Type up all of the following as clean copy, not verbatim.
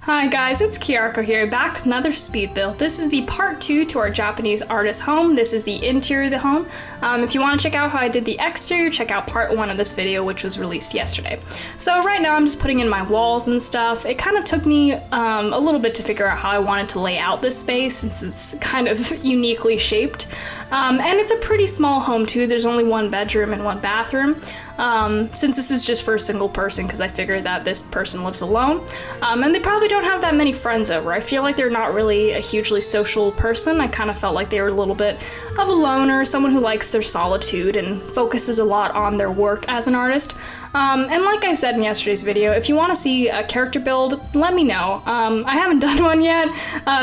Hi guys, it's Kiyako here, back with another speed build. This is the part 2 to our Japanese artist home. This is the interior of the home. If you want to check out how I did the exterior, check out part 1 of this video, which was released yesterday. So right now I'm just putting in my walls and stuff. It kind of took me a little bit to figure out how I wanted to lay out this space since it's kind of uniquely shaped. And it's a pretty small home too. There's only one bedroom and one bathroom. Since this is just for a single person, because I figured that this person lives alone, and they probably don't have that many friends over. I feel like they're not really a hugely social person. I kind of felt like they were a little bit of a loner, someone who likes their solitude and focuses a lot on their work as an artist. And like I said in yesterday's video, if you want to see a character build, let me know. I haven't done one yet,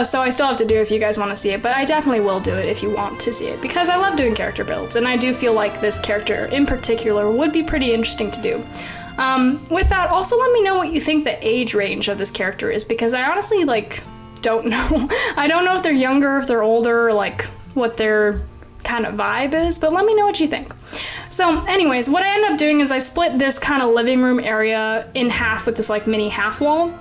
so I still have to do it if you guys want to see it, but I definitely will do it if you want to see it, because I love doing character builds, and I do feel like this character in particular would be pretty interesting to do. With that, also let me know what you think the age range of this character is, because I honestly, don't know. I don't know if they're younger, if they're older, what their kind of vibe is, but let me know what you think. So anyways, what I ended up doing is I split this kind of living room area in half with this mini half wall.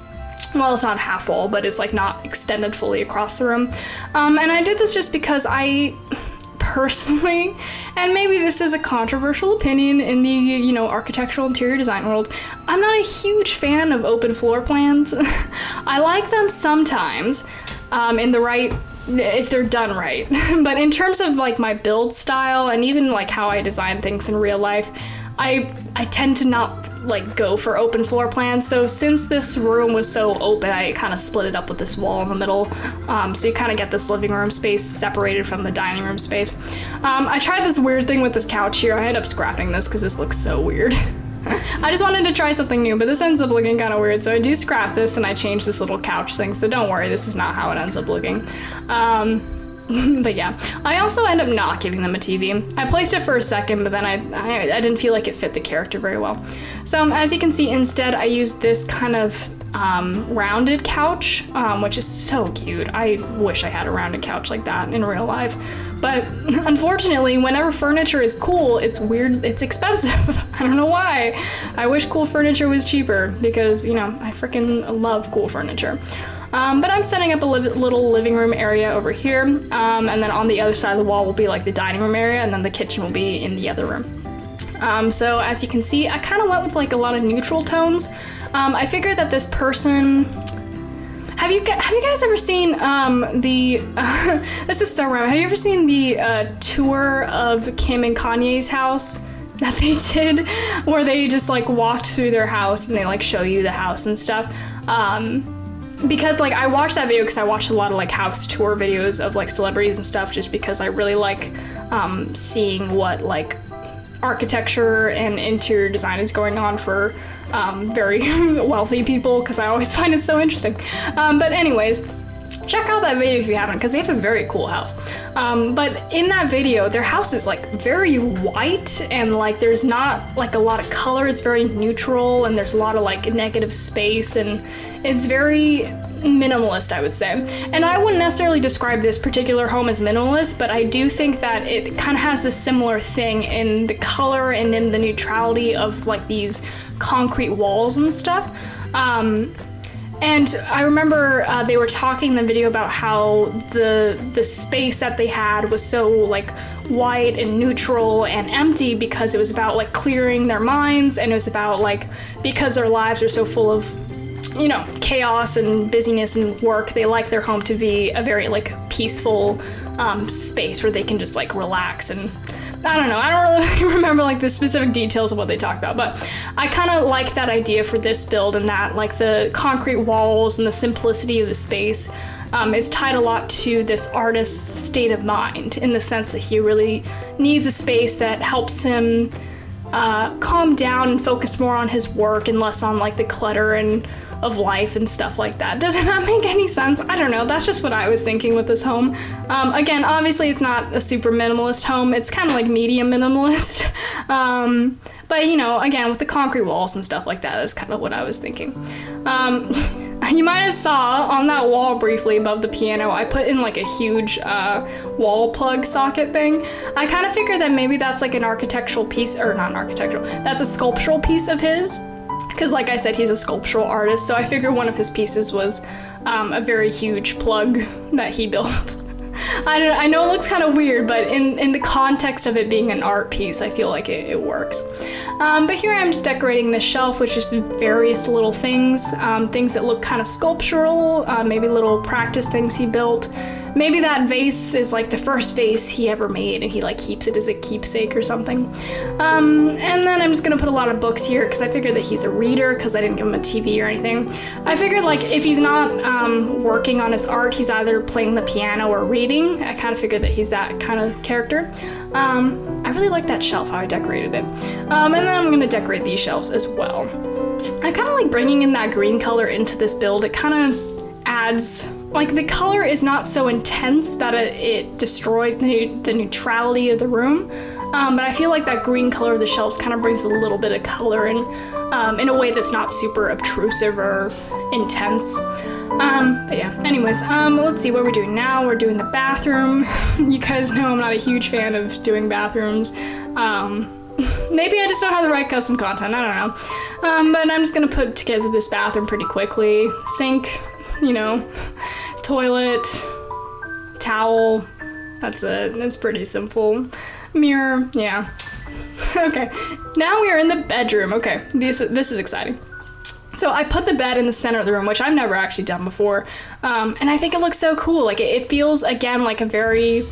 Well, it's not half wall, but it's not extended fully across the room. And I did this just because I personally, and maybe this is a controversial opinion in the, architectural interior design world, I'm not a huge fan of open floor plans. I like them sometimes, if they're done right. But in terms of my build style and even how I design things in real life, I tend to not go for open floor plans. So since this room was so open, I kind of split it up with this wall in the middle. So you kind of get this living room space separated from the dining room space. I tried this weird thing with this couch here. I ended up scrapping this because this looks so weird. I just wanted to try something new, but this ends up looking kind of weird, so I do scrap this and I change this little couch thing, so don't worry, this is not how it ends up looking. But yeah, I also end up not giving them a TV. I placed it for a second, but then I didn't feel like it fit the character very well. So as you can see, instead I used this kind of rounded couch, which is so cute. I wish I had a rounded couch like that in real life. But unfortunately, whenever furniture is cool, it's weird, it's expensive. I don't know why. I wish cool furniture was cheaper because, I freaking love cool furniture. But I'm setting up a little living room area over here, and then on the other side of the wall will be the dining room area, and then the kitchen will be in the other room. So as you can see, I kind of went with a lot of neutral tones. I figured that this person... Have you guys ever seen this is so random. Have you ever seen the tour of Kim and Kanye's house that they did, where they just walked through their house and they show you the house and stuff? Because I watched that video because I watched a lot of house tour videos of celebrities and stuff, just because I really like seeing what architecture and interior design is going on for very wealthy people, because I always find it so interesting. But anyways, check out that video if you haven't, because they have a very cool house. But in that video, their house is very white, and there's not a lot of color. It's very neutral, and there's a lot of negative space, and it's very minimalist, I would say. And I wouldn't necessarily describe this particular home as minimalist, but I do think that it kind of has this similar thing in the color and in the neutrality of these concrete walls and stuff. And I remember they were talking in the video about how the space that they had was so white and neutral and empty, because it was about clearing their minds, and it was about because their lives are so full of chaos and busyness and work, they like their home to be a very peaceful space where they can just relax. And I don't know, I don't really remember the specific details of what they talked about, but I kind of like that idea for this build, and that the concrete walls and the simplicity of the space is tied a lot to this artist's state of mind, in the sense that he really needs a space that helps him calm down and focus more on his work and less on the clutter and of life and stuff like that. Doesn't that make any sense? I don't know, that's just what I was thinking with this home. Again, obviously it's not a super minimalist home, it's kind of medium minimalist. But again, with the concrete walls and stuff like that, that's kind of what I was thinking. You might have saw on that wall briefly above the piano, I put in a huge wall plug socket thing. I kind of figured that maybe that's an architectural piece, or not an architectural, that's a sculptural piece of his. because like I said, he's a sculptural artist, so I figured one of his pieces was a very huge plug that he built. I know it looks kind of weird, but in the context of it being an art piece, I feel like it works. But here I'm just decorating this shelf with just various little things, things that look kind of sculptural, maybe little practice things he built. Maybe that vase is like the first vase he ever made and he like keeps it as a keepsake or something. And then I'm just gonna put a lot of books here because I figured that he's a reader because I didn't give him a TV or anything. I figured like if he's not working on his art, he's either playing the piano or reading. I kind of figured that he's that kind of character. I really like that shelf, how I decorated it. And then I'm gonna decorate these shelves as well. I kind of like bringing in that green color into this build. It kind of adds, like the color is not so intense that it destroys the neutrality of the room, but I feel like that green color of the shelves kind of brings a little bit of color in a way that's not super obtrusive or intense. But yeah, anyways, let's see what we're doing now. We're doing the bathroom. You guys know I'm not a huge fan of doing bathrooms. Maybe I just don't have the right custom content, I don't know. But I'm just gonna put together this bathroom pretty quickly. Sink, you know, toilet, towel, that's it. It's pretty simple. Mirror, yeah. Okay, now we are in the bedroom. Okay, this is exciting. So I put the bed in the center of the room, which I've never actually done before, and I think it looks so cool. Like it feels, again, like a very,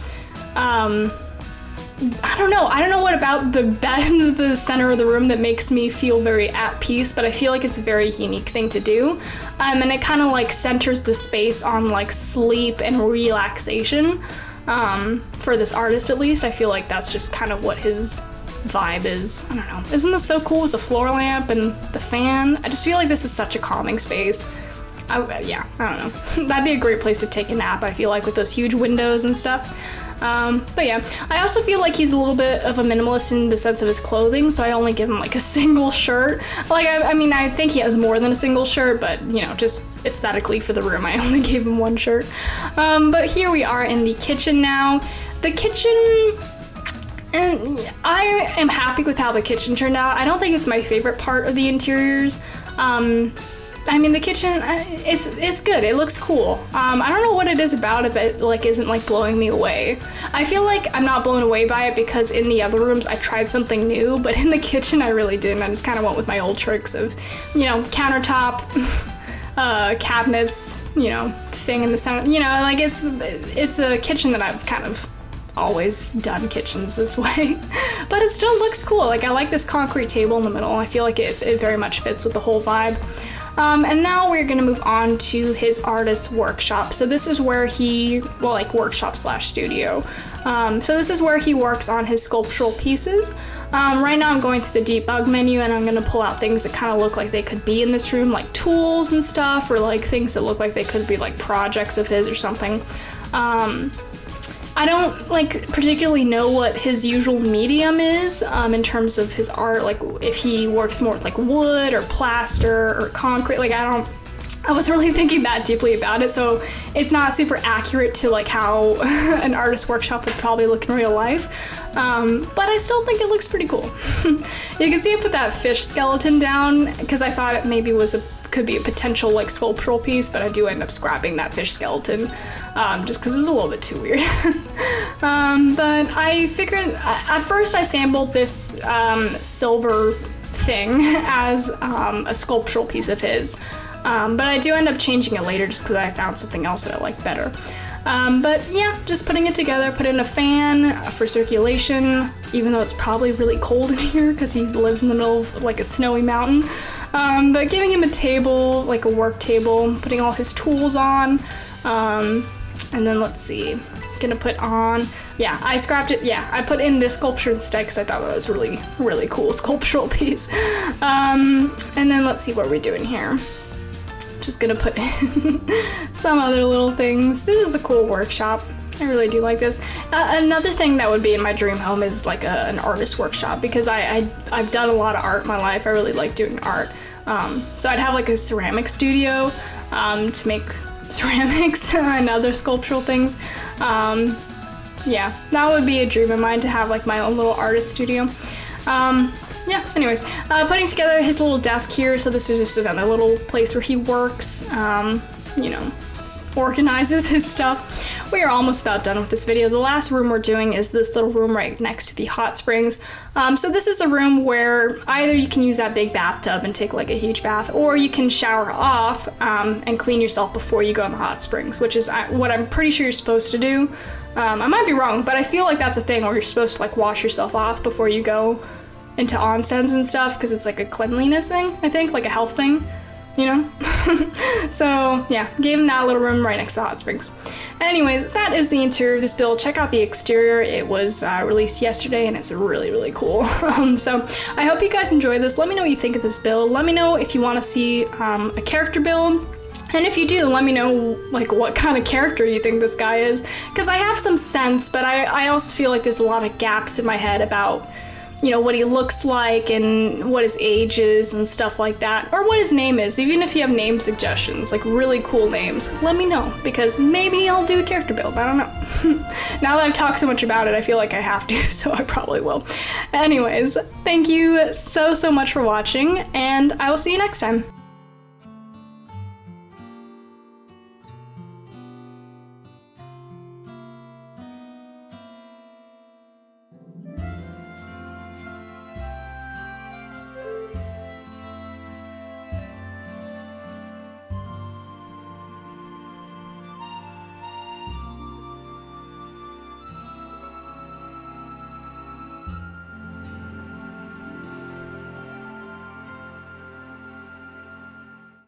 I don't know what about the bed in the center of the room that makes me feel very at peace, but I feel like it's a very unique thing to do. And it kind of like centers the space on like sleep and relaxation. For this artist at least, I feel like that's just kind of what his vibe is. I don't know. Isn't this so cool with the floor lamp and the fan? I just feel like this is such a calming space. Yeah, I don't know. That'd be a great place to take a nap, I feel like, with those huge windows and stuff. But yeah, I also feel like he's a little bit of a minimalist in the sense of his clothing, so I only give him like a single shirt. Like, I mean, I think he has more than a single shirt, but you know, just aesthetically for the room, I only gave him one shirt. But here we are in the kitchen now. The kitchen, and I am happy with how the kitchen turned out. I don't think it's my favorite part of the interiors. I mean, the kitchen, it's good. It looks cool. I don't know what it is about it that like isn't like blowing me away. I feel like I'm not blown away by it because in the other rooms I tried something new, but in the kitchen I really didn't. I just kind of went with my old tricks of, you know, countertop, cabinets, you know, thing in the center. You know, like it's a kitchen that I've kind of always done kitchens this way, but it still looks cool. Like I like this concrete table in the middle. I feel like it very much fits with the whole vibe. And now we're gonna move on to his artist workshop. So this is where he, well, like workshop slash studio. So this is where he works on his sculptural pieces. Right now I'm going through the debug menu and I'm gonna pull out things that kind of look like they could be in this room, like tools and stuff, or like things that look like they could be like projects of his or something. I don't like particularly know what his usual medium is in terms of his art, like if he works more with like wood or plaster or concrete. Like I wasn't really thinking that deeply about it, so it's not super accurate to like how an artist workshop would probably look in real life. But I still think it looks pretty cool. You can see I put that fish skeleton down because I thought it maybe could be a potential like sculptural piece, but I do end up scrapping that fish skeleton just because it was a little bit too weird. But I figured at first I sampled this silver thing as a sculptural piece of his, but I do end up changing it later just because I found something else that I like better. But yeah, just putting it together, put in a fan for circulation, even though it's probably really cold in here because he lives in the middle of like a snowy mountain. But giving him a table, like a work table, putting all his tools on, and then let's see, gonna put on, yeah, I scrapped it, yeah, I put in this sculpture instead because I thought that was really, really cool sculptural piece. And then let's see what we're doing here. Just gonna put in some other little things. This is a cool workshop. I really do like this. Another thing that would be in my dream home is like an artist workshop because I've done a lot of art in my life. I really like doing art. So I'd have like a ceramic studio to make ceramics and other sculptural things. Yeah, that would be a dream of mine to have like my own little artist studio. Yeah, yeah, anyways, putting together his little desk here. So this is just another little place where he works, you know, organizes his stuff. We are almost about done with this video. The last room we're doing is this little room right next to the hot springs. So this is a room where either you can use that big bathtub and take like a huge bath, or you can shower off and clean yourself before you go in the hot springs, which is what I'm pretty sure you're supposed to do. I might be wrong, but I feel like that's a thing where you're supposed to like wash yourself off before you go into onsens and stuff, because it's like a cleanliness thing, I think, like a health thing, you know? So yeah, gave him that little room right next to the hot springs. Anyways, that is the interior of this build. Check out the exterior. It was released yesterday and it's really, really cool. So I hope you guys enjoyed this. Let me know what you think of this build. Let me know if you want to see a character build. And if you do, let me know like what kind of character you think this guy is. Because I have some sense, but I also feel like there's a lot of gaps in my head about, you know, what he looks like and what his age is and stuff like that, or what his name is. Even if you have name suggestions, like really cool names, let me know, because maybe I'll do a character build, I don't know. Now that I've talked so much about it, I feel like I have to, so I probably will. Anyways, thank you so much for watching, and I will see you next time.